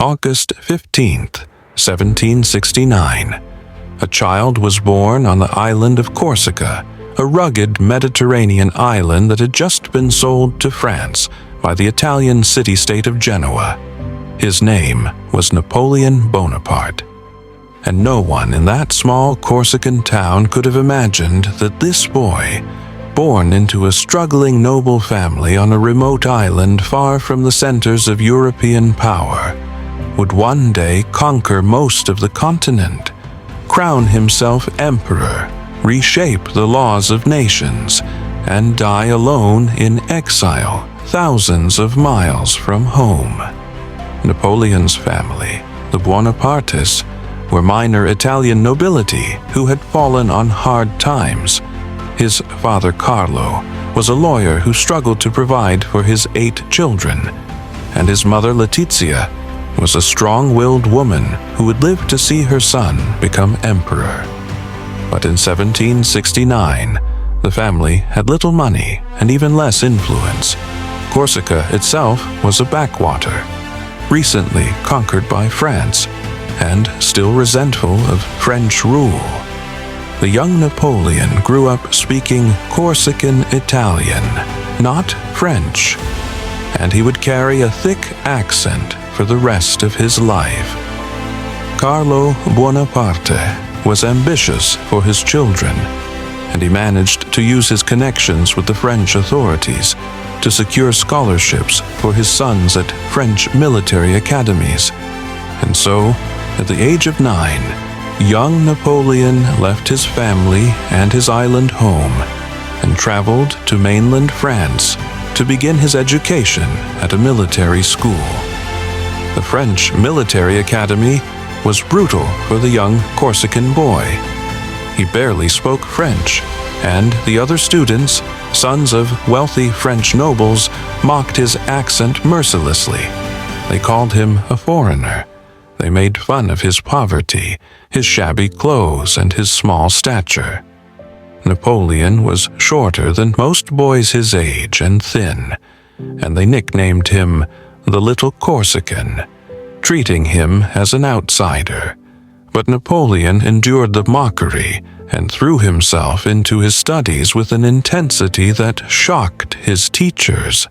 August 15th, 1769. A child was born on the island of Corsica, a rugged Mediterranean island that had just been sold to France by the Italian city-state of Genoa. His name was Napoleon Bonaparte. And no one in that small Corsican town could have imagined that this boy, born into a struggling noble family on a remote island far from the centers of European power, would one day conquer most of the continent, crown himself emperor, reshape the laws of nations, and die alone in exile thousands of miles from home. Napoleon's family, the Bonapartes, were minor Italian nobility who had fallen on hard times. His father Carlo was a lawyer who struggled to provide for his 8 children, and his mother Letizia was a strong-willed woman who would live to see her son become emperor. But in 1769, the family had little money and even less influence. Corsica itself was a backwater, recently conquered by France, and still resentful of French rule. The young Napoleon grew up speaking Corsican Italian, not French, and he would carry a thick accent for the rest of his life. Carlo Bonaparte was ambitious for his children, and he managed to use his connections with the French authorities to secure scholarships for his sons at French military academies. And so, at the age of 9, young Napoleon left his family and his island home and traveled to mainland France to begin his education at a military school. The French military academy was brutal for the young Corsican boy. He barely spoke French, and the other students, sons of wealthy French nobles, mocked his accent mercilessly. They called him a foreigner. They made fun of his poverty, his shabby clothes, and his small stature. Napoleon was shorter than most boys his age and thin, and they nicknamed him the Little Corsican, treating him as an outsider. But Napoleon endured the mockery and threw himself into his studies with an intensity that shocked his teachers.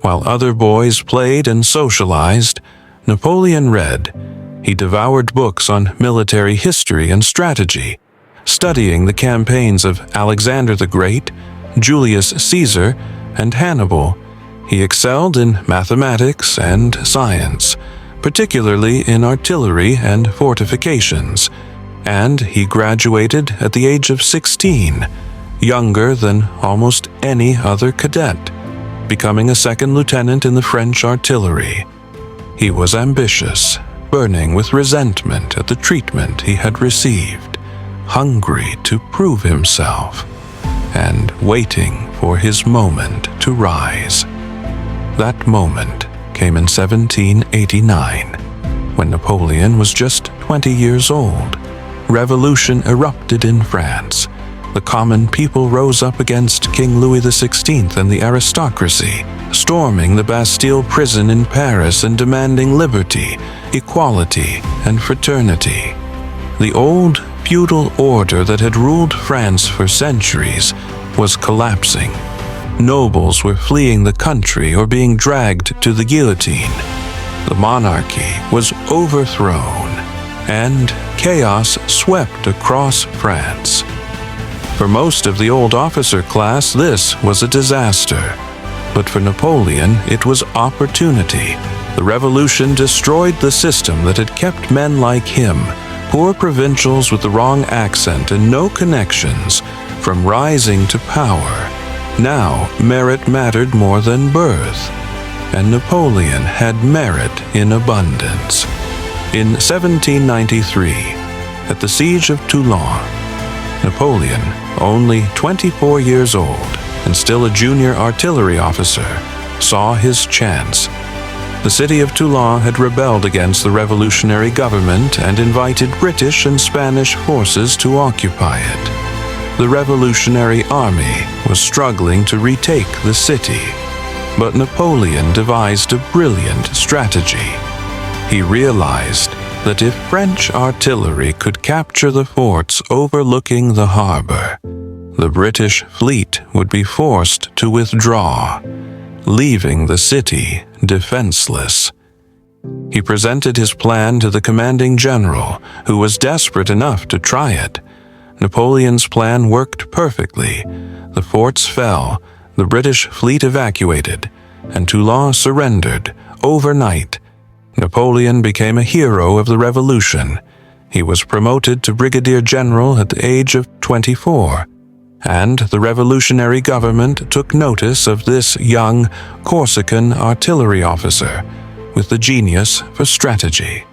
While other boys played and socialized, Napoleon read. He devoured books on military history and strategy, studying the campaigns of Alexander the Great, Julius Caesar, and Hannibal. He excelled in mathematics and science, particularly in artillery and fortifications, and he graduated at the age of 16, younger than almost any other cadet, becoming a second lieutenant in the French artillery. He was ambitious, burning with resentment at the treatment he had received, hungry to prove himself, and waiting for his moment to rise. That moment came in 1789, when Napoleon was just 20 years old. Revolution erupted in France. The common people rose up against King Louis XVI and the aristocracy, storming the Bastille prison in Paris and demanding liberty, equality, and fraternity. The old feudal order that had ruled France for centuries was collapsing. Nobles were fleeing the country or being dragged to the guillotine. The monarchy was overthrown, and chaos swept across France. For most of the old officer class, this was a disaster. But for Napoleon, it was opportunity. The revolution destroyed the system that had kept men like him, poor provincials with the wrong accent and no connections, from rising to power. Now, merit mattered more than birth, and Napoleon had merit in abundance. In 1793, at the siege of Toulon, Napoleon, only 24 years old and still a junior artillery officer, saw his chance. The city of Toulon had rebelled against the revolutionary government and invited British and Spanish forces to occupy it. The Revolutionary Army was struggling to retake the city, but Napoleon devised a brilliant strategy. He realized that if French artillery could capture the forts overlooking the harbor, the British fleet would be forced to withdraw, leaving the city defenseless. He presented his plan to the commanding general, who was desperate enough to try it. Napoleon's plan worked perfectly. The forts fell, the British fleet evacuated, and Toulon surrendered overnight. Napoleon became a hero of the Revolution. He was promoted to brigadier general at the age of 24, and the revolutionary government took notice of this young Corsican artillery officer with the genius for strategy.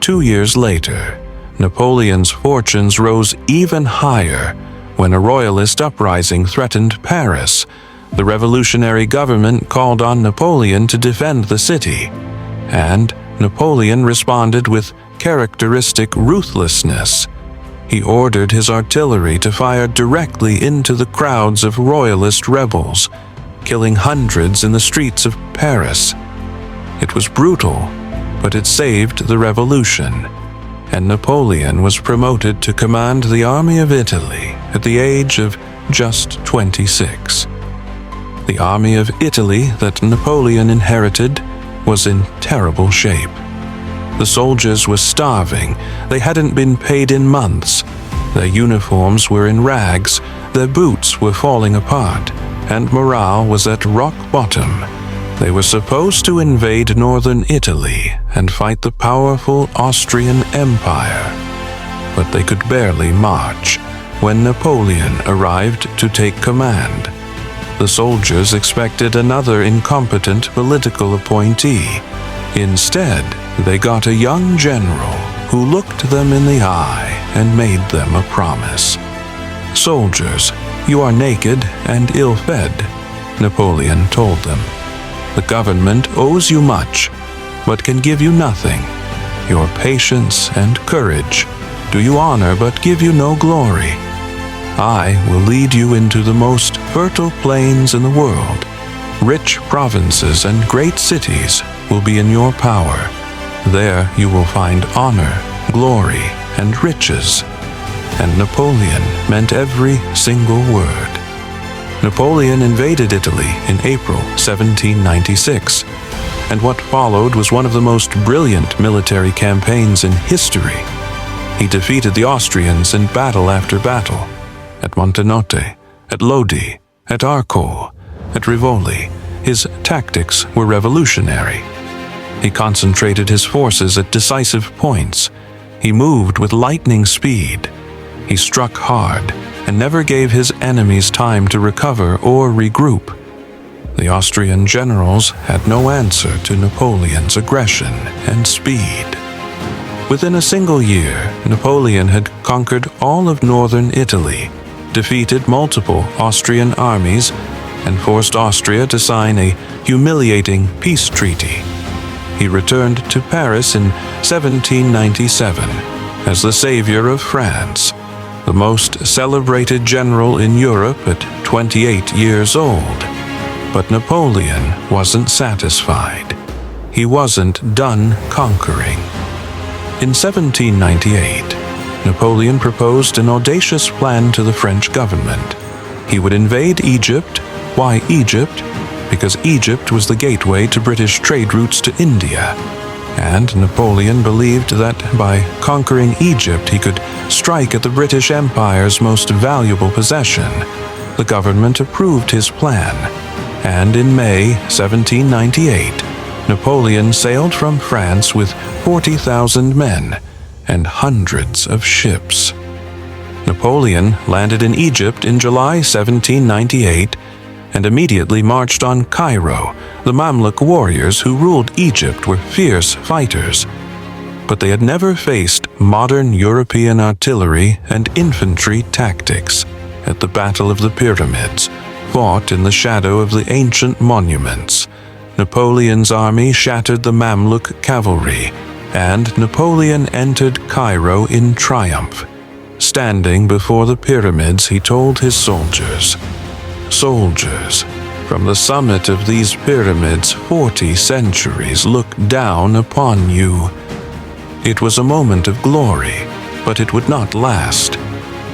2 years later, Napoleon's fortunes rose even higher when a royalist uprising threatened Paris. The revolutionary government called on Napoleon to defend the city, and Napoleon responded with characteristic ruthlessness. He ordered his artillery to fire directly into the crowds of royalist rebels, killing hundreds in the streets of Paris. It was brutal, but it saved the revolution, and Napoleon was promoted to command the army of Italy at the age of just 26. The army of Italy that Napoleon inherited was in terrible shape. The soldiers were starving. They hadn't been paid in months. Their uniforms were in rags, their boots were falling apart, and morale was at rock bottom. They were supposed to invade northern Italy and fight the powerful Austrian Empire, but they could barely march when Napoleon arrived to take command. The soldiers expected another incompetent political appointee. Instead, they got a young general who looked them in the eye and made them a promise. "Soldiers, you are naked and ill-fed," Napoleon told them. "The government owes you much, but can give you nothing. Your patience and courage do you honor but give you no glory. I will lead you into the most fertile plains in the world. Rich provinces and great cities will be in your power. There you will find honor, glory, and riches." And Napoleon meant every single word. Napoleon invaded Italy in April 1796, and what followed was one of the most brilliant military campaigns in history. He defeated the Austrians in battle after battle, at Montenotte, at Lodi, at Arcole, at Rivoli. His tactics were revolutionary. He concentrated his forces at decisive points. He moved with lightning speed. He struck hard and never gave his enemies time to recover or regroup. The Austrian generals had no answer to Napoleon's aggression and speed. Within a single year, Napoleon had conquered all of northern Italy, defeated multiple Austrian armies, and forced Austria to sign a humiliating peace treaty. He returned to Paris in 1797 as the savior of France, the most celebrated general in Europe at 28 years old. But Napoleon wasn't satisfied. He wasn't done conquering. In 1798, Napoleon proposed an audacious plan to the French government. He would invade Egypt. Why Egypt? Because Egypt was the gateway to British trade routes to India, and Napoleon believed that by conquering Egypt he could strike at the British Empire's most valuable possession. The government approved his plan, and in May 1798, Napoleon sailed from France with 40,000 men and hundreds of ships. Napoleon landed in Egypt in July 1798 and immediately marched on Cairo. The Mamluk warriors who ruled Egypt were fierce fighters, but they had never faced modern European artillery and infantry tactics at the Battle of the Pyramids, fought in the shadow of the ancient monuments. Napoleon's army shattered the Mamluk cavalry, and Napoleon entered Cairo in triumph. Standing before the pyramids, he told his soldiers, "Soldiers, From the summit of these pyramids, 40 centuries look down upon you. It was a moment of glory, but it would not last.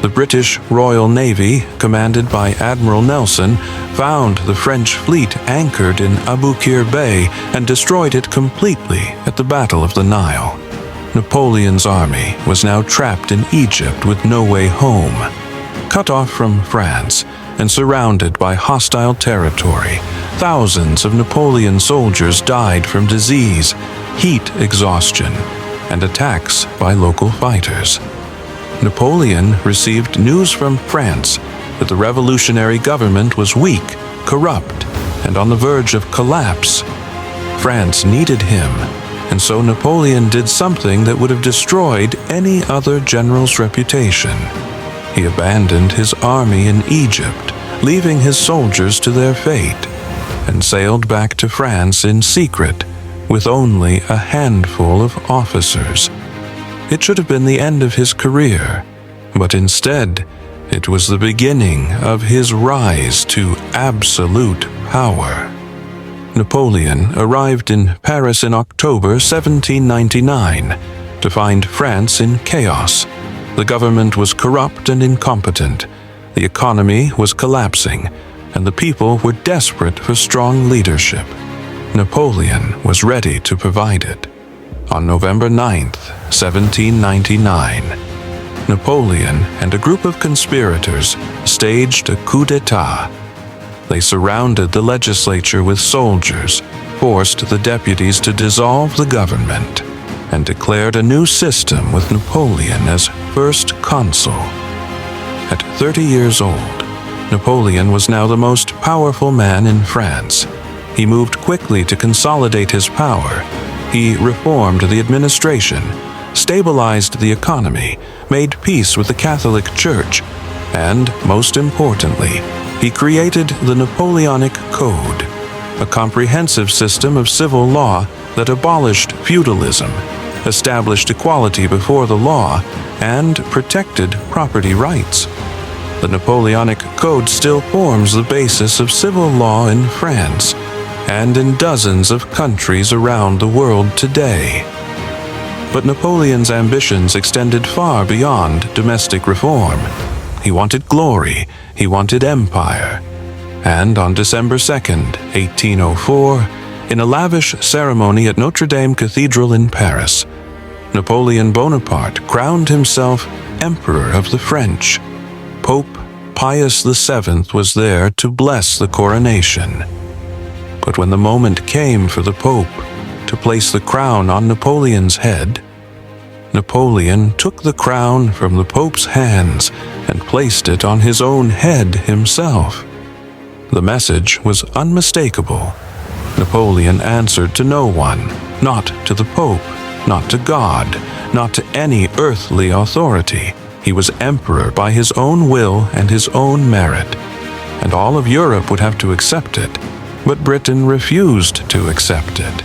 The British Royal Navy, commanded by Admiral Nelson, found the French fleet anchored in Aboukir Bay and destroyed it completely at the Battle of the Nile. Napoleon's army was now trapped in Egypt with no way home. Cut off from France and surrounded by hostile territory, thousands of Napoleon soldiers died from disease, heat exhaustion, and attacks by local fighters. Napoleon received news from France that the revolutionary government was weak, corrupt, and on the verge of collapse. France needed him, and so Napoleon did something that would have destroyed any other general's reputation. He abandoned his army in Egypt, leaving his soldiers to their fate, and sailed back to France in secret with only a handful of officers. It should have been the end of his career, but instead, it was the beginning of his rise to absolute power. Napoleon arrived in Paris in October 1799 to find France in chaos. The government was corrupt and incompetent, the economy was collapsing, and the people were desperate for strong leadership. Napoleon was ready to provide it. On November 9th, 1799, Napoleon and a group of conspirators staged a coup d'etat. They surrounded the legislature with soldiers, forced the deputies to dissolve the government, and declared a new system with Napoleon as First Consul. At 30 years old, Napoleon was now the most powerful man in France. He moved quickly to consolidate his power. He reformed the administration, stabilized the economy, made peace with the Catholic Church, and, most importantly, he created the Napoleonic Code, a comprehensive system of civil law that abolished feudalism, established equality before the law, and protected property rights. The Napoleonic Code still forms the basis of civil law in France and in dozens of countries around the world today. But Napoleon's ambitions extended far beyond domestic reform. He wanted glory, he wanted empire. And on December 2nd, 1804, in a lavish ceremony at Notre Dame Cathedral in Paris, Napoleon Bonaparte crowned himself Emperor of the French. Pope Pius VII was there to bless the coronation. But when the moment came for the Pope to place the crown on Napoleon's head, Napoleon took the crown from the Pope's hands and placed it on his own head himself. The message was unmistakable. Napoleon answered to no one, not to the Pope, not to God, not to any earthly authority. He was emperor by his own will and his own merit, and all of Europe would have to accept it, but Britain refused to accept it.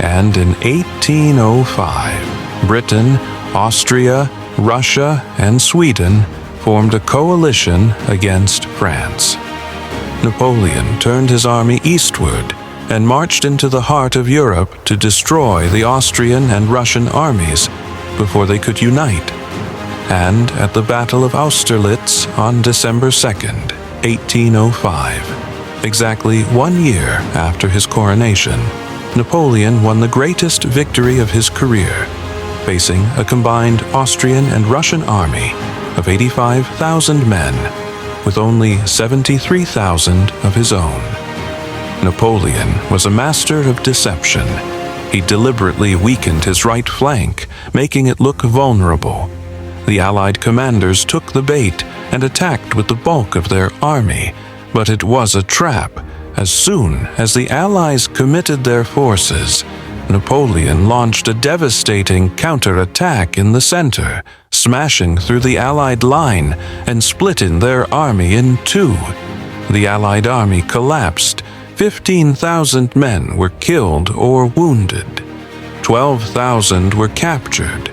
And in 1805, Britain, Austria, Russia, and Sweden formed a coalition against France. Napoleon turned his army eastward and marched into the heart of Europe to destroy the Austrian and Russian armies before they could unite. And at the Battle of Austerlitz on December 2nd, 1805, exactly 1 year after his coronation, Napoleon won the greatest victory of his career, facing a combined Austrian and Russian army of 85,000 men, with only 73,000 of his own. Napoleon was a master of deception. He deliberately weakened his right flank, making it look vulnerable. The Allied commanders took the bait and attacked with the bulk of their army, but it was a trap. As soon as the Allies committed their forces, Napoleon launched a devastating counterattack in the center, smashing through the Allied line and splitting their army in two. The Allied army collapsed. 15,000 men were killed or wounded. 12,000 were captured,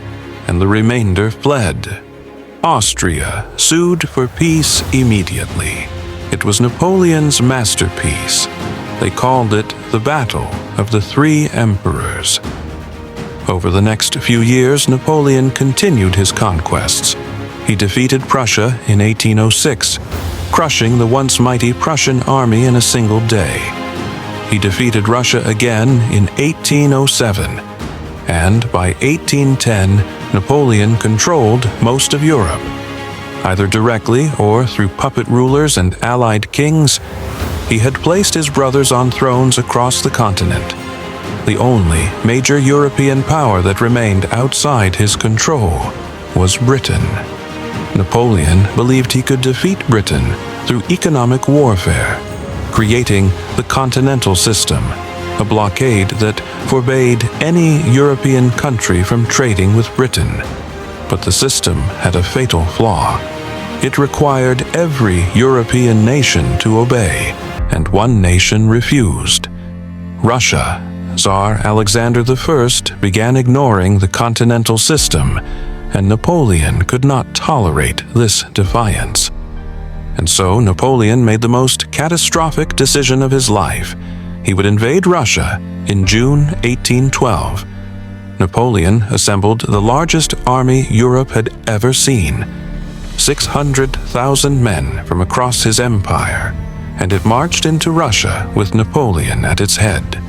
and the remainder fled. Austria sued for peace immediately. It was Napoleon's masterpiece. They called it the Battle of the Three Emperors. Over the next few years, Napoleon continued his conquests. He defeated Prussia in 1806, crushing the once mighty Prussian army in a single day. He defeated Russia again in 1807, and by 1810, Napoleon controlled most of Europe. Either directly or through puppet rulers and allied kings, he had placed his brothers on thrones across the continent. The only major European power that remained outside his control was Britain. Napoleon believed he could defeat Britain through economic warfare, creating the continental system, a blockade that forbade any European country from trading with Britain. But the system had a fatal flaw. It required every European nation to obey, and one nation refused. Russia. Tsar Alexander I began ignoring the continental system, and Napoleon could not tolerate this defiance. And so Napoleon made the most catastrophic decision of his life. He would invade Russia in June 1812. Napoleon assembled the largest army Europe had ever seen, 600,000 men from across his empire, and it marched into Russia with Napoleon at its head.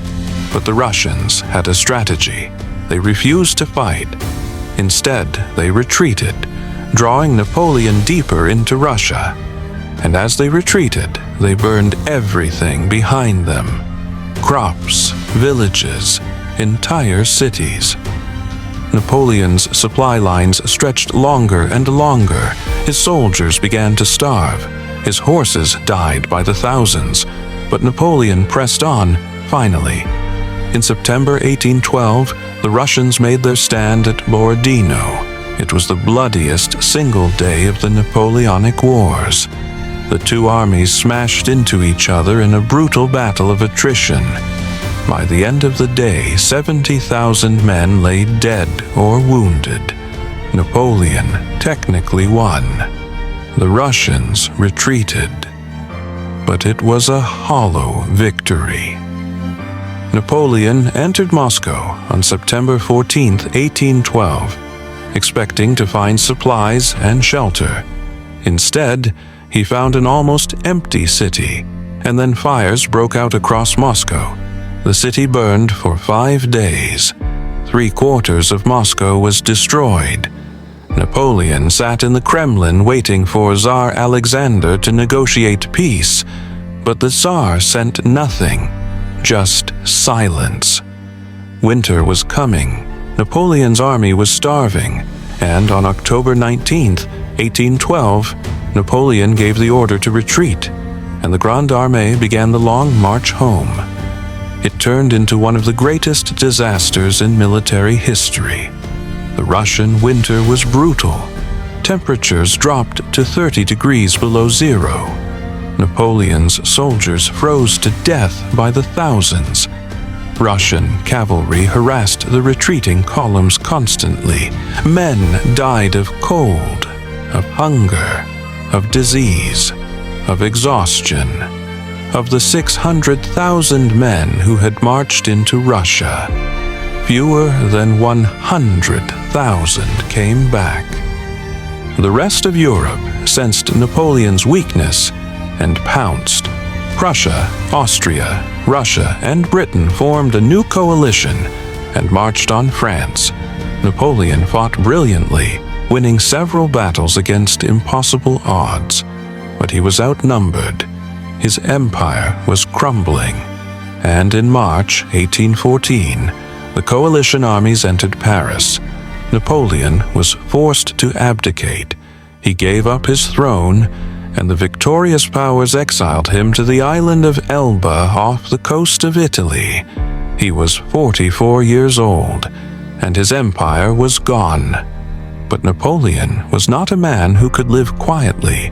But the Russians had a strategy. They refused to fight. Instead, they retreated, drawing Napoleon deeper into Russia. And as they retreated, they burned everything behind them: crops, villages, entire cities. Napoleon's supply lines stretched longer and longer. His soldiers began to starve. His horses died by the thousands. But Napoleon pressed on, finally. In September 1812, the Russians made their stand at Borodino. It was the bloodiest single day of the Napoleonic Wars. The two armies smashed into each other in a brutal battle of attrition. By the end of the day, 70,000 men lay dead or wounded. Napoleon technically won. The Russians retreated. But it was a hollow victory. Napoleon entered Moscow on September 14, 1812, expecting to find supplies and shelter. Instead, he found an almost empty city, and then fires broke out across Moscow. The city burned for 5 days. 3/4 of Moscow was destroyed. Napoleon sat in the Kremlin waiting for Tsar Alexander to negotiate peace, but the Tsar sent nothing. Just silence. Winter was coming. Napoleon's army was starving, and on October 19, 1812, Napoleon gave the order to retreat, and the Grande Armée began the long march home. It turned into one of the greatest disasters in military history. The Russian winter was brutal. Temperatures dropped to 30 degrees below zero. Napoleon's soldiers froze to death by the thousands. Russian cavalry harassed the retreating columns constantly. Men died of cold, of hunger, of disease, of exhaustion. Of the 600,000 men who had marched into Russia, fewer than 100,000 came back. The rest of Europe sensed Napoleon's weakness and pounced. Prussia, Austria, Russia, and Britain formed a new coalition and marched on France. Napoleon fought brilliantly, winning several battles against impossible odds. But he was outnumbered. His empire was crumbling. And in March 1814, the coalition armies entered Paris. Napoleon was forced to abdicate. He gave up his throne, and the victorious powers exiled him to the island of Elba off the coast of Italy. He was 44 years old, and his empire was gone. But Napoleon was not a man who could live quietly.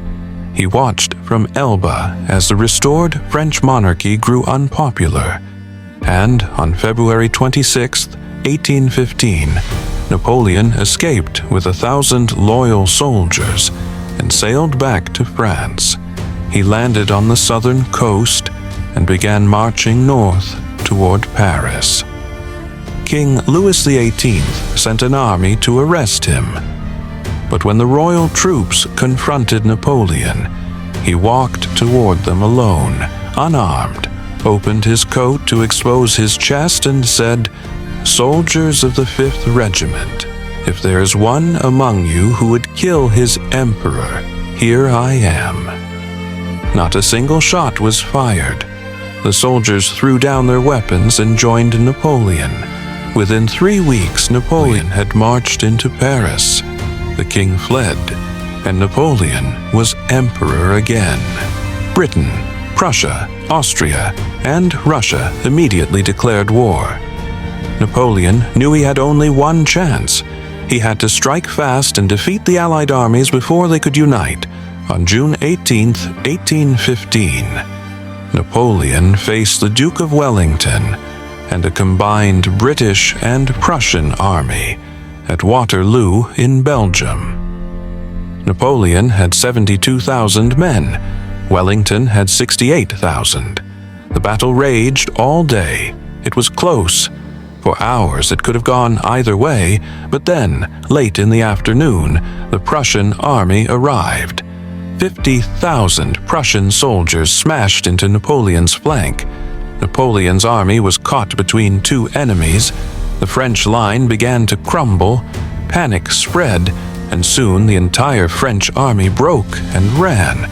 He watched from Elba as the restored French monarchy grew unpopular. And on February 26, 1815, Napoleon escaped with 1,000 loyal soldiers and sailed back to France. he landed on the southern coast and began marching north toward Paris. King Louis XVIII sent an army to arrest him. But when the royal troops confronted Napoleon, he walked toward them alone, unarmed, opened his coat to expose his chest and said, "Soldiers of the 5th Regiment, if there is one among you who would kill his emperor, here I am." Not a single shot was fired. The soldiers threw down their weapons and joined Napoleon. Within 3 weeks, Napoleon had marched into Paris. The king fled, and Napoleon was emperor again. Britain, Prussia, Austria, and Russia immediately declared war. Napoleon knew he had only one chance. He had to strike fast and defeat the Allied armies before they could unite. On June 18, 1815, Napoleon faced the Duke of Wellington and a combined British and Prussian army at Waterloo in Belgium. Napoleon had 72,000 men. Wellington had 68,000. The battle raged all day. It was close. For hours it could have gone either way, but then, late in the afternoon, the Prussian army arrived. 50,000 Prussian soldiers smashed into Napoleon's flank. Napoleon's army was caught between two enemies. The French line began to crumble. Panic spread, and soon the entire French army broke and ran.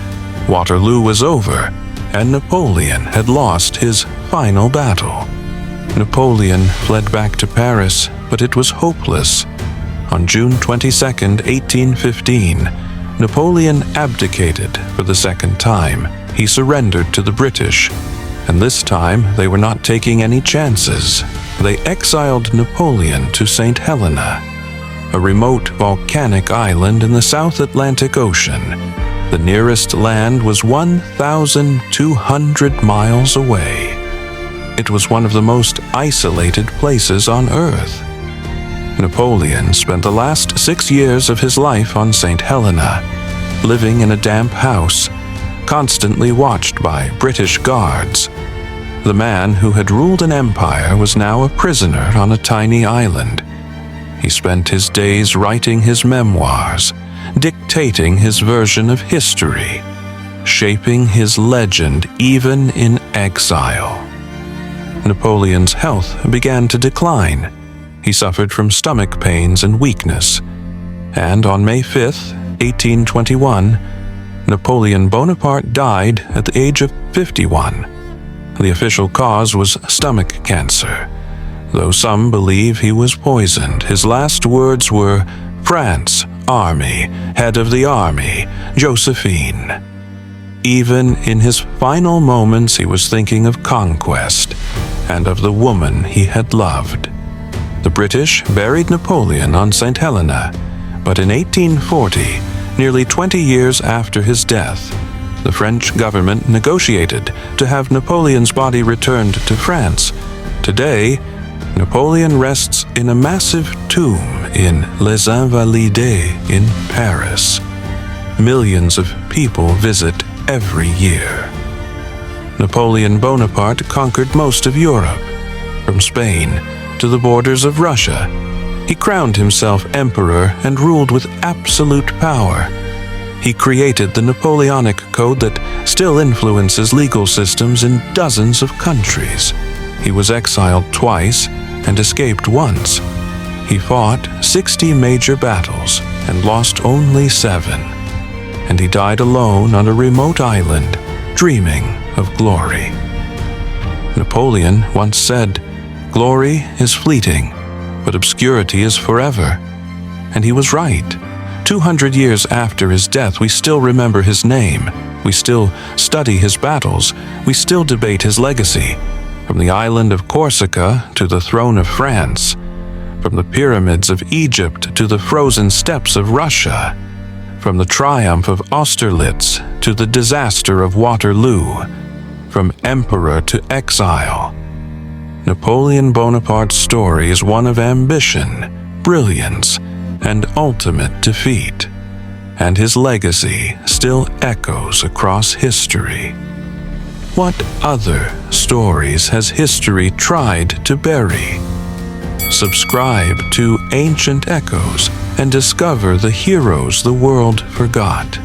Waterloo was over, and Napoleon had lost his final battle. Napoleon fled back to Paris, but it was hopeless. On June 22, 1815, Napoleon abdicated for the second time. He surrendered to the British, and this time they were not taking any chances. They exiled Napoleon to Saint Helena, a remote volcanic island in the South Atlantic Ocean. The nearest land was 1,200 miles away. It was one of the most isolated places on Earth. Napoleon spent the last 6 years of his life on Saint Helena, living in a damp house, constantly watched by British guards. The man who had ruled an empire was now a prisoner on a tiny island. He spent his days writing his memoirs, dictating his version of history, shaping his legend even in exile. Napoleon's health began to decline. He suffered from stomach pains and weakness. And on May 5, 1821, Napoleon Bonaparte died at the age of 51. The official cause was stomach cancer. Though some believe he was poisoned, his last words were, "France, Army, head of the army, Josephine." Even in his final moments, he was thinking of conquest and of the woman he had loved. The British buried Napoleon on St. Helena, but in 1840, nearly 20 years after his death, the French government negotiated to have Napoleon's body returned to France. Today, Napoleon rests in a massive tomb in Les Invalides in Paris. Millions of people visit every year. Napoleon Bonaparte conquered most of Europe, from Spain to the borders of Russia. He crowned himself emperor and ruled with absolute power. He created the Napoleonic Code that still influences legal systems in dozens of countries. He was exiled twice and escaped once. He fought 60 major battles and lost only 7. And he died alone on a remote island, dreaming of glory. Napoleon once said, "Glory is fleeting, but obscurity is forever." And he was right. 200 years after his death, we still remember his name. We still study his battles. We still debate his legacy. From the island of Corsica to the throne of France, from the pyramids of Egypt to the frozen steppes of Russia, from the triumph of Austerlitz to the disaster of Waterloo, from emperor to exile, Napoleon Bonaparte's story is one of ambition, brilliance, and ultimate defeat. and his legacy still echoes across history. What other stories has history tried to bury? Subscribe to Ancient Echoes and discover the heroes the world forgot.